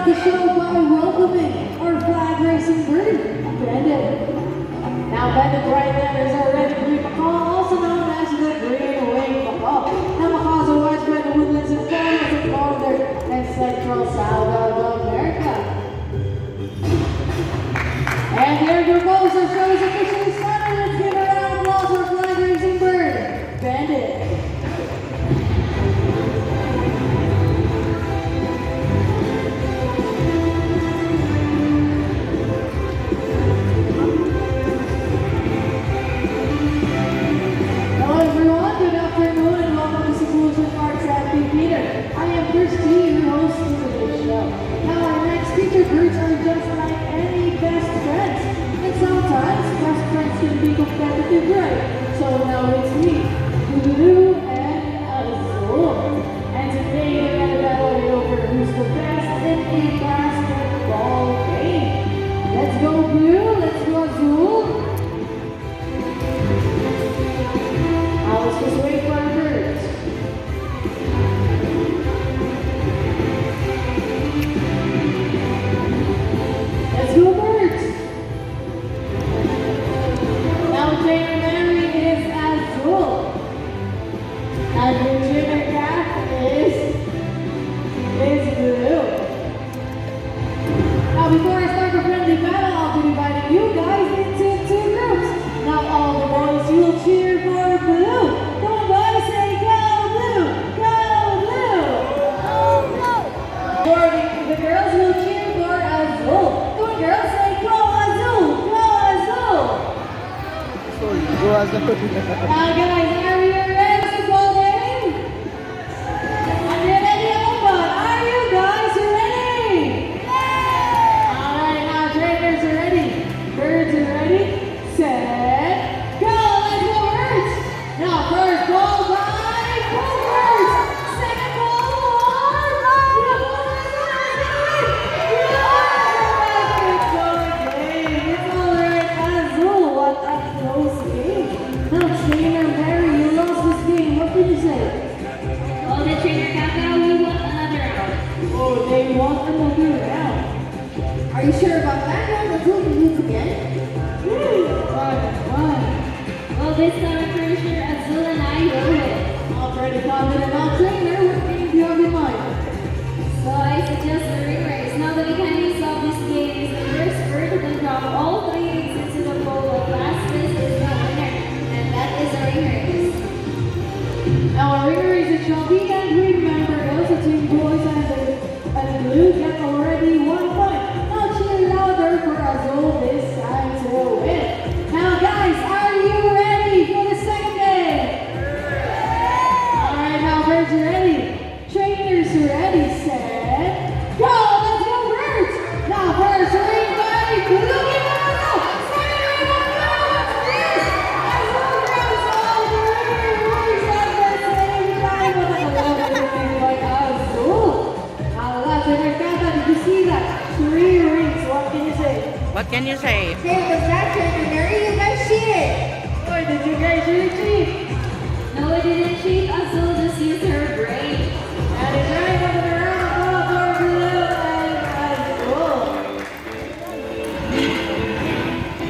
the show by welcoming our flag racing bird, Bandit. Now, Bandit right there is our red green macaw, also known as the green wing macaw. Now, macaws are widespread in woodlands and forests in northern and central South America. And here goes, our show is officially started. Let's give a round of applause for flag racing bird, Bandit. Hello everyone, good afternoon and welcome to Cebu's Parks at Peter. I am Christy, your host for today's show. Now our next featured birds are just like any best friends. And sometimes best friends can be competitive, right? So now it's me, Lulu and Azul. And today we're gonna battle it over who's the best in a basketball game. Let's go Blue, let's go Azul. Now let's just wait for our birds. Let's go birds. Now trainer Mary is Azul. And your trainer Cat is Blue. Now before I start the friendly battle, I'll be dividing you guys into two groups. Now all the boys, you will cheer for Blue. Come on boys, say go Blue, go Blue. For the girls, will cheer for Azul. Come on girls, say go Azul, go Azul. Go Azul. Now guys, are you ready to go game? Are you ready everyone? Are you guys ready? Alright, now trainers are ready. Birds are ready. Set, go! Let's go birds! Now first ball by birds! Second ball It's alright, Azul. What a close game. Now trainer Mary, you lost this game. What did you say? Oh, the trainer Kaka, we want another round. Oh, they want another round. Are you sure about that? Let's look at this again. Fun. Well, this time I'm pretty sure Azul and I will win. I'm pretty confident. Now trainer, what game do you have in mind? So I suggest the ring race. Now the mechanics of this game is the first bird to drop all three eggs into the bowl of fastest is the winner. And that is a ring race. Now a ring race it shall be, and remember those team boys and blue get already 1 point. Now cheer louder for Azul this time to win. Now guys, are you ready for the second game? Alright, now birds are ready. Trainers are ready, set, go! Let's go birds! Now first ring by blue, give it Azul! Second ring by blue, yes! Azul grabs all the ring race at the same time. What a lovely ring by Azul! Now last trainer Kata, did you see that? 3 rings, what can you say? What can you say? Same with that trainer Mary, you guys cheated. Boy, did you guys really cheat? No, we didn't cheat. Azul just used her brain. And it's right over the round of applause for Blue and Azul.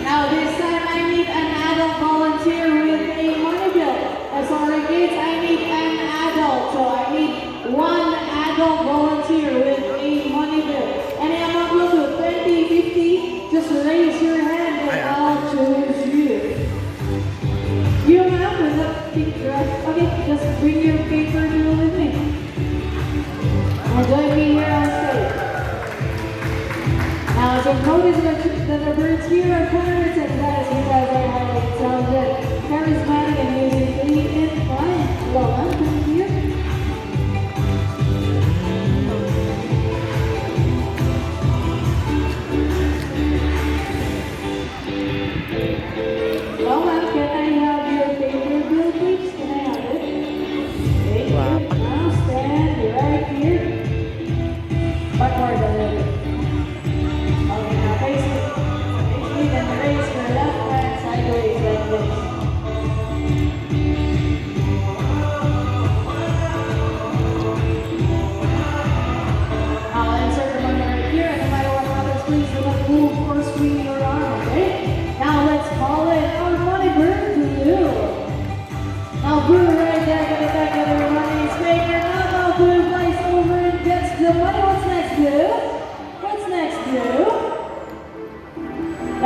Now this time I need an adult volunteer with a money bill. Sorry kids, I need an adult. So I need 1 adult volunteer with a money bill. Any amount will do, 20, 50, just raise your hand and I'll choose you. You have with a big dress. Okay, just bring your paper bill with me. And join me here on stage. Now, as you notice that the birds here are pirates and that is because they have a talented, charismatic, and musically inclined. Well, I'm coming here. Well, ma'am, can I have your paper bill, please? Can I have it? Thank you. Now stand right here. Backward a little. Okay, now face me. Then raise your left hand sideways like this.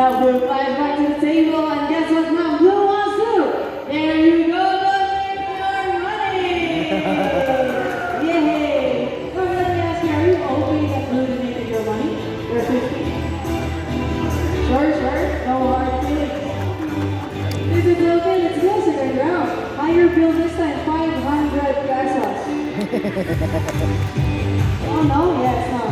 Now blue flies back to the table, and guess what now? Blue wants to. There you go, go make your money. Yay! Now let me ask you, are you opening that blue to make your money? Or 50? Sure, no hard feelings. If it's okay, let's go second round. Higher bill this time, 500 pesos. Oh no, yes, no.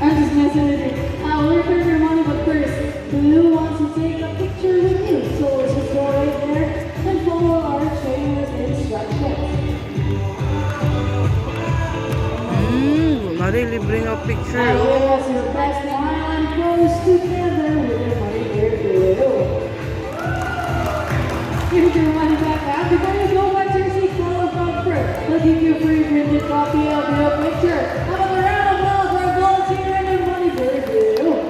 I'm just messing with you. We'll return your money, but first, Blue wants to take a picture with you. So let's just go right there and follow our trainer's instructions. Libre na picture. Now give us your best smile and pose together with your money here, Blue. Give your money back out. Before you go back to your seat, follow front first. We'll give you a free printed copy of your picture. How about a round of applause for our volunteer and their money for Blue?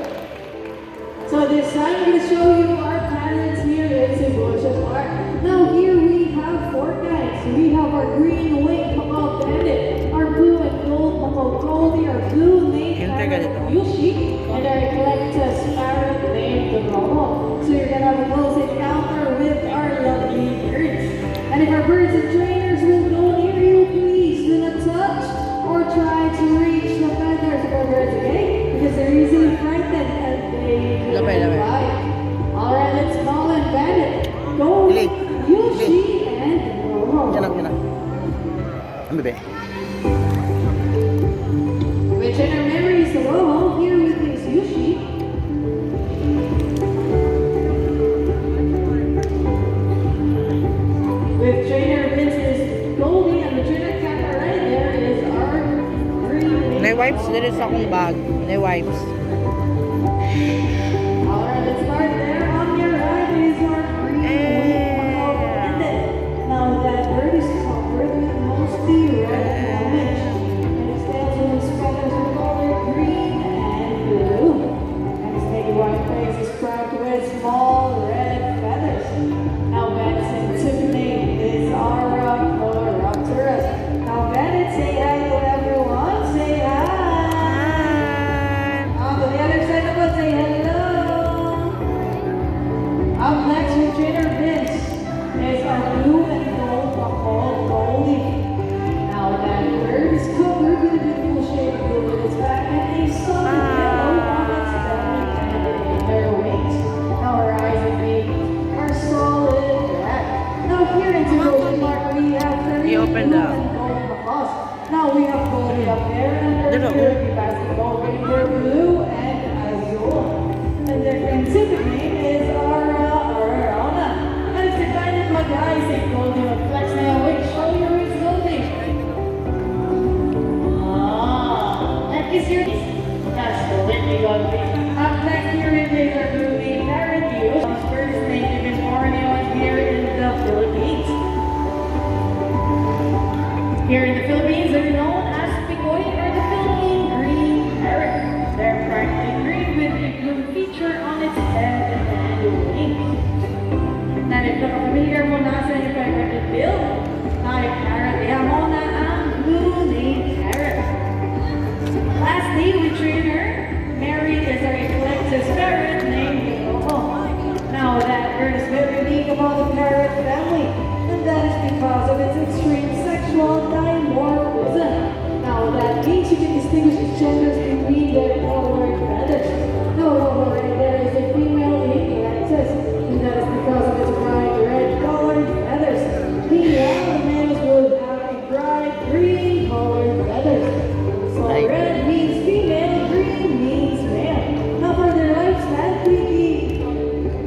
So this time, I'm going to show you our parents here in Cebu Park. Now here we have 4 guys. We have our green wing Papa Bandit, our blue and gold Papa Goldie, our blue named Yushi, and our eclectus parrot named Romo. So you're going to have a close encounter with our lovely birds. And if our birds and trainers will go near you, please do not touch or try to reach the feathers of our birds, okay? Because they're easily frightened and they fly. Alright, let's call and Bandit. Go, Yushi and Romo. Yan na. Ang bebe. With trainer memories, Romo, here with is Yushi. With trainer Vince's Goldie and the trainer camera right there is our green. May wipes na rin sa akong bag. May wipes. Alright, let's start there. On your right is our green wing Bandit. Now that bird is covered with mostly red plumage. And its tails and its feathers are colored green and blue. And its naked white face is crowned with small red feathers. Now Bandit's name is Ara Coropterus. Now Bandit, say hello everyone. Say hi. On the other side of us, say hello. Up next, your trainer Vince is our blue and gold called Goldie. Now that bird is covered with a beautiful shade of blue in its back and a solid yellow on its belly and in their wings. Now our eyes and feet are solid black. Now here in Cebu Park, we have 3 You blue open and the- gold macaws. Now we have Goldie up there and her Dito. Kirby basketball ranger blue and azul. And their scientific name is Arona. And it's divided by guys and Goldie with flex now. Wait, show your wings, Goldie. That is your. That's the windy Goldie. Up next here is our movie Parrot News. First native in Borneo and here in the Philippines. Here in the Philippines, they're known as Picoy or the Philippine green parrot. They're brightly green with a blue feature on its head and wings. Now, if nakafamiliar mo na sa inyong favorite bill, na yung parrot, kaya mo na ang blue named parrot. Lastly, we trainer Mary is our eclectus parrot named Romo. Now, that bird is very unique about the parrot family, and that is because of its extreme sexual dimorphism. Now, that means you can distinguish the genders between their colored feathers. Now, over right there is a female eclectus, and that is because of its bright red colored feathers. Meanwhile, the males will have a bright green colored feathers. So red means female, green means male. Now for their lifespan, we keep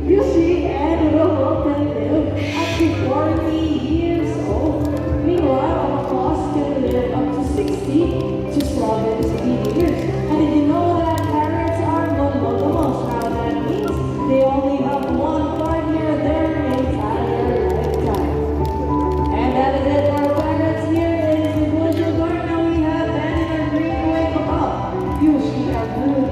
Yushi and Robo can live up to 40 years old. Meanwhile, a mouse can live up to 60 to 70 years. And did you know that parrots are monogamous? Now that means they only have one partner their entire lifetime. And that is it for our parrots here in Cebu Park. Now we have Bandit our green wing above. Yushi our blue